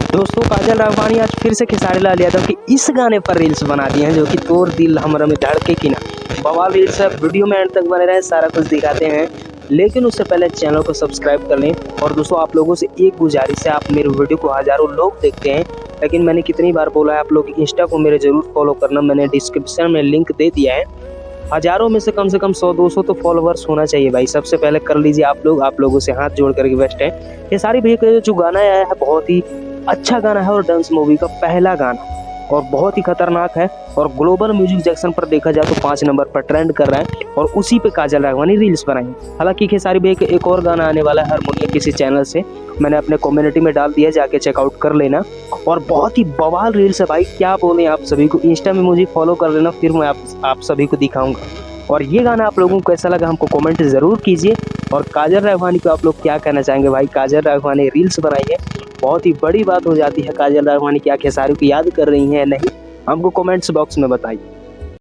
दोस्तों काजल राघवानी आज फिर से खेसारी लाल यादव के इस गाने पर रील्स बना दिए हैं जो कि तोड़ दिल हमरा में धड़के की ना। बवाल रील्स है, वीडियो में एंड तक बने रहे, सारा कुछ दिखाते हैं। लेकिन उससे पहले चैनल को सब्सक्राइब कर लें। और दोस्तों आप लोगों से एक गुजारिश है, आप मेरे वीडियो को हज़ारों लोग देखते हैं, लेकिन मैंने कितनी बार बोला है आप लोग इंस्टा को मेरे ज़रूर फॉलो करना। मैंने डिस्क्रिप्शन में लिंक दे दिया है। हज़ारों में से कम 100-200 तो फॉलोवर्स होना चाहिए भाई। सबसे पहले कर लीजिए आप लोगों से हाथ जोड़ कर रिक्वेस्ट है। ये सारी भैया का जो गाना आया है बहुत ही अच्छा गाना है और डांस मूवी का पहला गाना और बहुत ही खतरनाक है। और ग्लोबल म्यूजिक जंक्शन पर देखा जाए तो 5 नंबर पर ट्रेंड कर रहा है और उसी पे काजल राघवानी रील्स बनाई। हालांकि खेसारी भैया का एक और गाना आने वाला है हारमोनियम किसी चैनल से, मैंने अपने कम्युनिटी में डाल दिया, जाके चेकआउट कर लेना। और बहुत ही बवाल रील्स है भाई, क्या बोले आप सभी को। इंस्टा में मुझे फॉलो कर लेना, फिर मैं आप सभी को दिखाऊंगा। और ये गाना आप लोगों को कैसा लगा हमको कमेंट ज़रूर कीजिए। और काजल राघवानी को आप लोग क्या कहना चाहेंगे भाई। काजल राघवानी रील्स बनाई है, बहुत ही बड़ी बात हो जाती है। काजल राघवानी क्या खेसारी को याद कर रही हैं या नहीं, हमको कमेंट्स बॉक्स में बताइए।